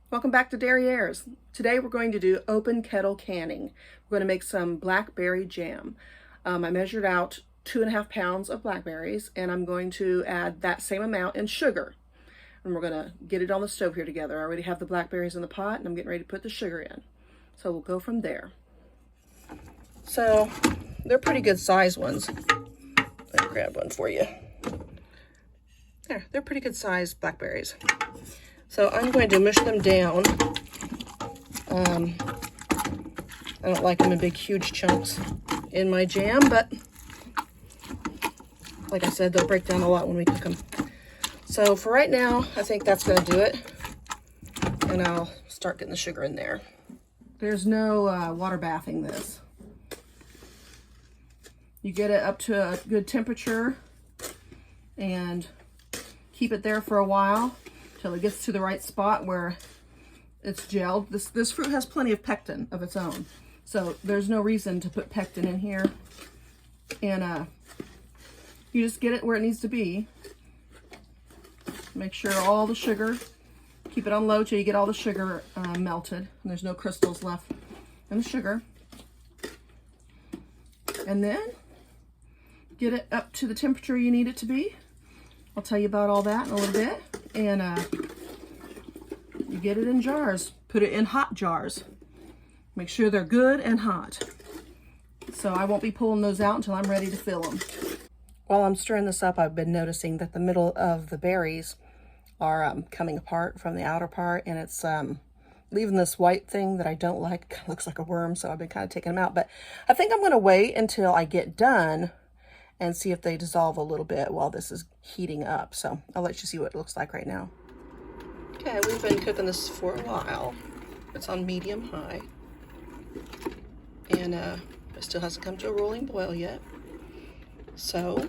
Welcome back to Dairyayres. Today we're going to do open kettle canning. We're going to make some blackberry jam. I measured out 2.5 pounds of blackberries, and I'm going to add that same amount in sugar. And we're going to get it on the stove here together. I already have the blackberries in the pot, and I'm getting ready to put the sugar in. So we'll go from there. So they're pretty good size ones. Let me grab one for you. There, they're pretty good sized blackberries. So I'm going to mush them down. I don't like them in big, huge chunks in my jam, but like I said, they'll break down a lot when we cook them. So for right now, I think that's going to do it. And I'll start getting the sugar in there. There's no water bathing this. You get it up to a good temperature and keep it there for a while till it gets to the right spot where it's gelled. This fruit has plenty of pectin of its own, so there's no reason to put pectin in here. And you just get it where it needs to be. Make sure all the sugar, keep it on low till you get all the sugar melted and there's no crystals left in the sugar. And then get it up to the temperature you need it to be. I'll tell you about all that in a little bit. And you get it in jars. Put it in hot jars. Make sure they're good and hot. So I won't be pulling those out until I'm ready to fill them. While I'm stirring this up, I've been noticing that the middle of the berries are coming apart from the outer part, and it's leaving this white thing that I don't like. It kind of looks like a worm, so I've been kind of taking them out. But I think I'm going to wait until I get done and see if they dissolve a little bit while this is heating up. So I'll let you see what it looks like right now. Okay, we've been cooking this for a while. It's on medium high. And it still hasn't come to a rolling boil yet. So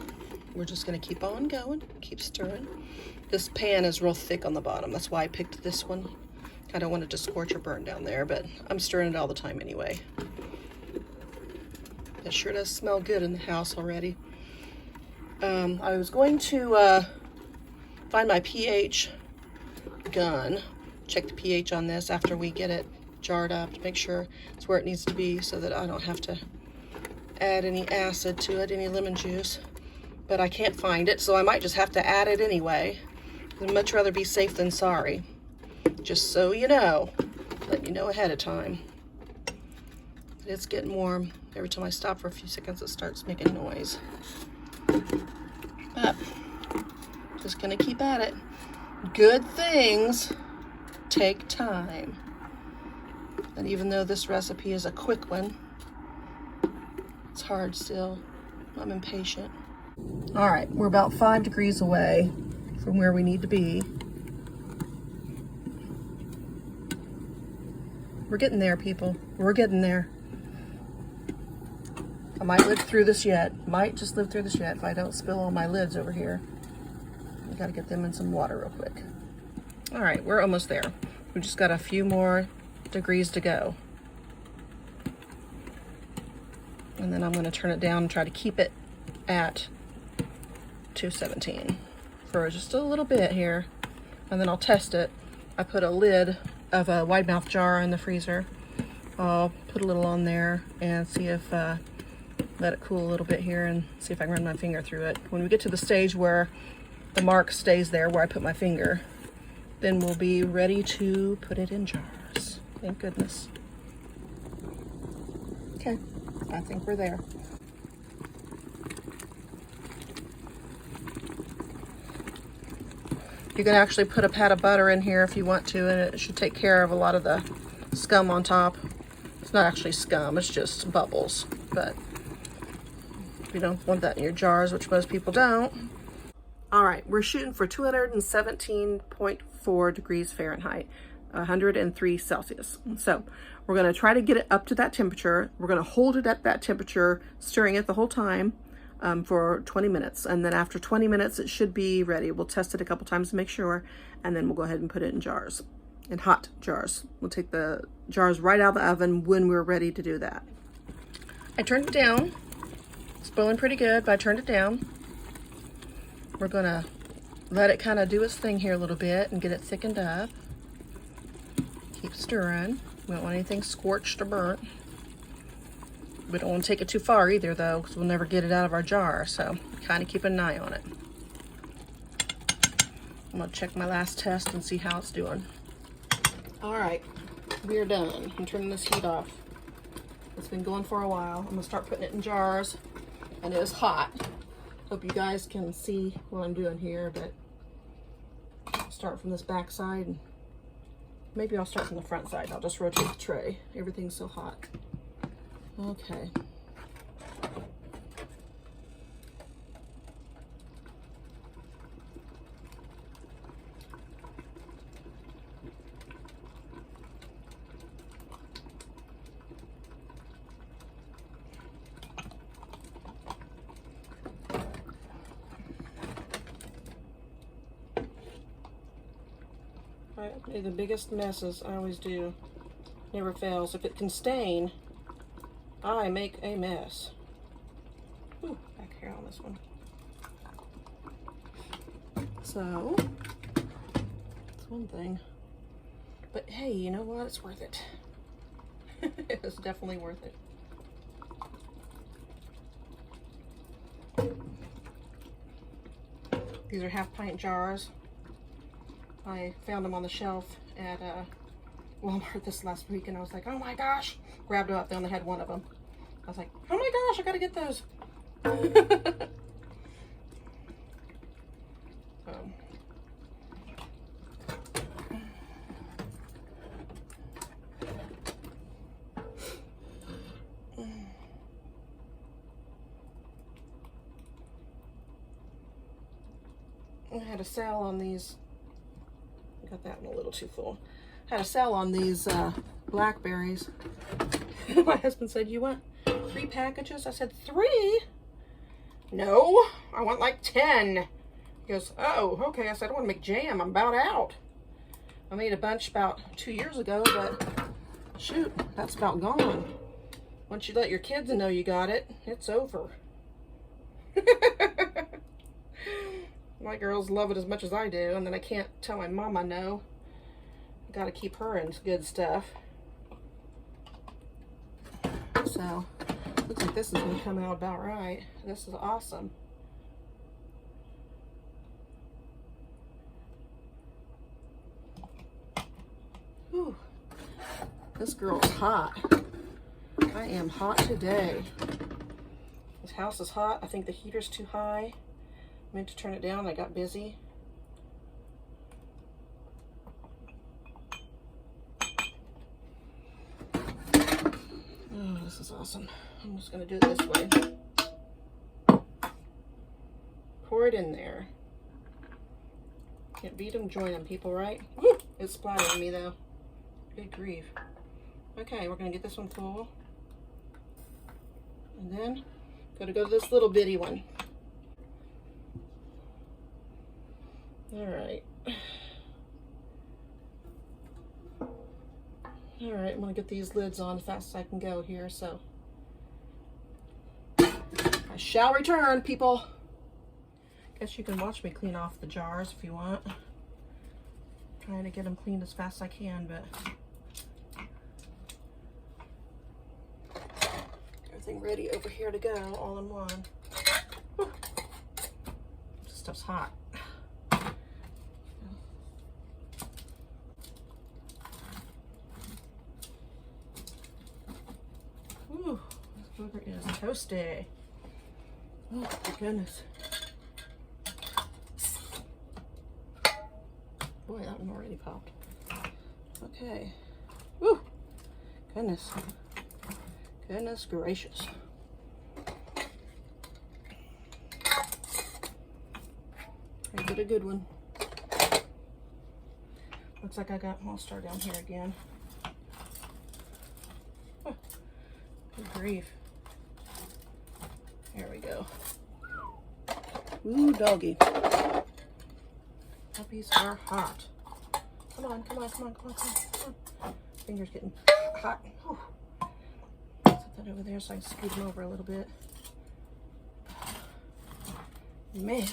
we're just gonna keep on going, keep stirring. This pan is real thick on the bottom. That's why I picked this one. I don't want it to scorch or burn down there, but I'm stirring it all the time anyway. It sure does smell good in the house already. I was going to find my pH gun, check the pH on this after we get it jarred up to make sure it's where it needs to be so that I don't have to add any acid to it, any lemon juice. But I can't find it, so I might just have to add it anyway. I'd much rather be safe than sorry. Just so you know, let you know ahead of time. It's getting warm. Every time I stop for a few seconds, it starts making noise. But just gonna keep at it. Good things take time. And even though this recipe is a quick one, it's hard still. I'm impatient. All right, we're about 5 degrees away from where we need to be. We're getting there, people. We're getting there. I might live through this yet. Might just live through this yet if I don't spill all my lids over here. I gotta get them in some water real quick. All right, we're almost there. We just got a few more degrees to go. And then I'm gonna turn it down and try to keep it at 217 for just a little bit here. And then I'll test it. I put a lid of a wide mouth jar in the freezer. I'll put a little on there and see if, let it cool a little bit here and see if I can run my finger through it. When we get to the stage where the mark stays there where I put my finger, then we'll be ready to put it in jars. Thank goodness. Okay, I think we're there. You can actually put a pat of butter in here if you want to, and it should take care of a lot of the scum on top. It's not actually scum, it's just bubbles. But if you don't want that in your jars, which most people don't. All right, we're shooting for 217.4 degrees Fahrenheit, 103 Celsius. So we're gonna try to get it up to that temperature. We're gonna hold it at that temperature, stirring it the whole time for 20 minutes. And then after 20 minutes, it should be ready. We'll test it a couple times to make sure, and then we'll go ahead and put it in jars, in hot jars. We'll take the jars right out of the oven when we're ready to do that. I turned it down. It's boiling pretty good, but I turned it down. We're gonna let it kind of do its thing here a little bit and get it thickened up. stirring. We don't want anything scorched or burnt. We don't want to take it too far either, though, because we'll never get it out of our jar. So kind of keep an eye on it. I'm going to check my last test and see how it's doing. All right, we are done. I'm turning this heat off. It's been going for a while. I'm going to start putting it in jars, and it is hot. Hope you guys can see what I'm doing here, but I'll start from this back side. And maybe I'll start from the front side. I'll just rotate the tray. Everything's so hot. Okay. I do the biggest messes. I always do. Never fails. If it can stain, I make a mess. Ooh, back here on this one. So, that's one thing. But hey, you know what? It's worth it. It's definitely worth it. These are half-pint jars. I found them on the shelf at Walmart this last week, and I was like, oh my gosh. Grabbed them up. They only had one of them. I was like, oh my gosh, I gotta get those. I had a sale on these. Got that one a little too full. Had a sale on these blackberries. My husband said, you want 3 packages? I said, 3? No, I want like 10. He goes, oh, okay. I said, I want to make jam. I'm about out. I made a bunch about 2 years ago, but shoot, that's about gone. Once you let your kids know you got it, it's over. My girls love it as much as I do, and then I can't tell my mama no. I gotta keep her in good stuff. So, looks like this is gonna come out about right. This is awesome. Whew. This girl's hot. I am hot today. This house is hot. I think the heater's too high. I meant to turn it down. I got busy. Oh, this is awesome. I'm just going to do it this way. Pour it in there. Can't beat them, join them, people, right? Woo! It's splattering me, though. Good grief. Okay, we're going to get this one full. And then, got to go to this little bitty one. Alright. Alright, I'm going to get these lids on as fast as I can go here, so. I shall return, people. Guess you can watch me clean off the jars if you want. Trying to get them cleaned as fast as I can, but everything ready over here to go all in one. Whew. This stuff's hot. Ooh, this booger is toasty. Oh my goodness. Boy, that one already popped. Okay. Woo! Goodness. Goodness gracious. I did a good one. Looks like I got, I'll start down here again. Oh, good grief. There we go. Ooh, doggy. Puppies are hot. Come on, come on, come on, come on, come on. Fingers getting hot. Whew. Set that over there so I can scoot them over a little bit. Man.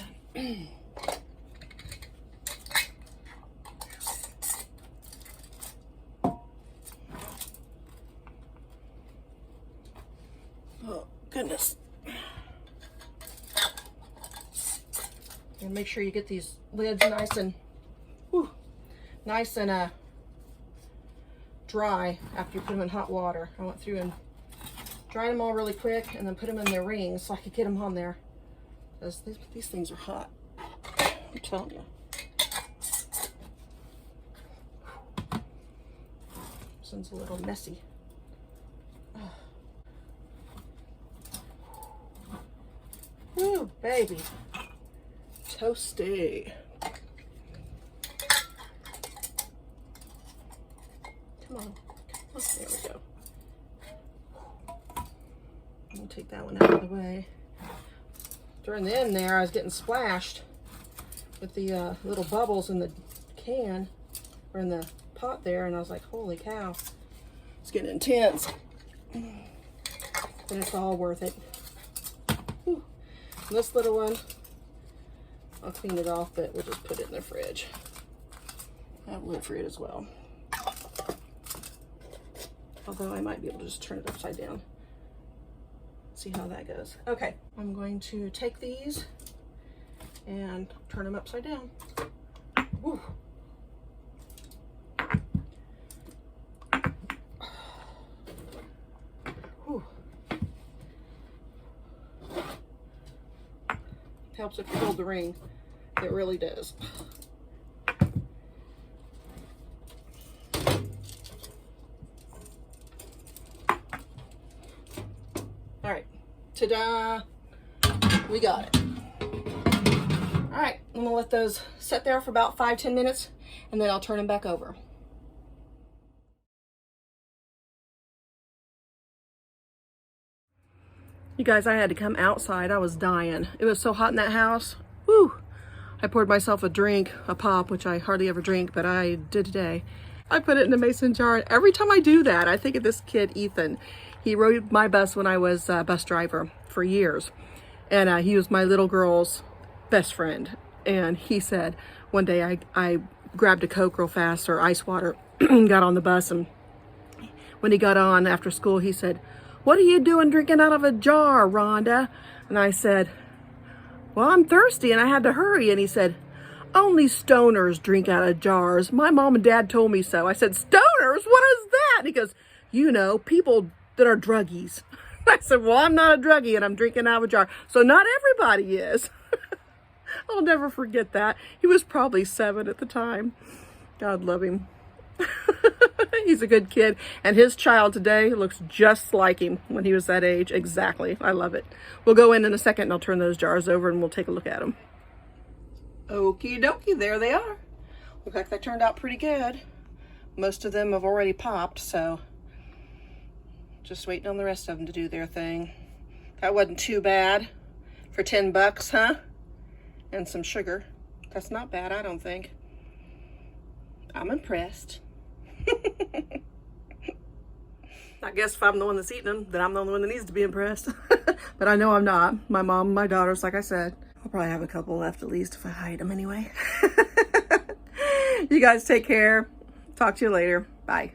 Oh, goodness. And make sure you get these lids nice and, dry after you put them in hot water. I went through and dried them all really quick and then put them in their rings so I could get them on there. Because these things are hot. I'm telling you. This one's a little messy. Woo, baby. Toasty. Come on. Oh, there we go. I'll take that one out of the way. During the end there, I was getting splashed with the little bubbles in the can, or in the pot there, and I was like, holy cow. It's getting intense. But it's all worth it. Whew. This little one, I'll clean it off, but we'll just put it in the fridge. I have a lid for it as well. Although I might be able to just turn it upside down. See how that goes. Okay, I'm going to take these and turn them upside down. Woo. Whew. Helps if you hold the ring. It really does. All right, ta-da, we got it. All right, I'm gonna let those sit there for about 5-10 minutes and then I'll turn them back over. You guys, I had to come outside. I was dying. It was so hot in that house. Woo! I poured myself a drink, a pop, which I hardly ever drink, but I did today. I put it in a mason jar. And every time I do that, I think of this kid, Ethan. He rode my bus when I was a bus driver for years. And he was my little girl's best friend. And he said, one day I grabbed a Coke real fast, or ice water, and got on the bus. And when he got on after school, he said, "What are you doing drinking out of a jar, Rhonda?" And I said, "Well, I'm thirsty and I had to hurry." And he said, "Only stoners drink out of jars. My mom and dad told me so." I said, "Stoners? What is that?" And he goes, "You know, people that are druggies." I said, "Well, I'm not a druggie and I'm drinking out of a jar." So not everybody is. I'll never forget that. He was probably 7 at the time. God love him. He's a good kid, and his child today looks just like him when he was that age. Exactly. I love it. We'll go in a second and I'll turn those jars over and we'll take a look at them. Okie dokie, there they are. Look like they turned out pretty good. Most of them have already popped, so just waiting on the rest of them to do their thing. That wasn't too bad for 10 bucks, huh? And some sugar. That's not bad, I don't think. I'm impressed. I guess if I'm the one that's eating them, then I'm the only one that needs to be impressed. But I know I'm not. My mom and my daughters, like I said. I'll probably have a couple left at least if I hide them anyway. You guys take care. Talk to you later. Bye.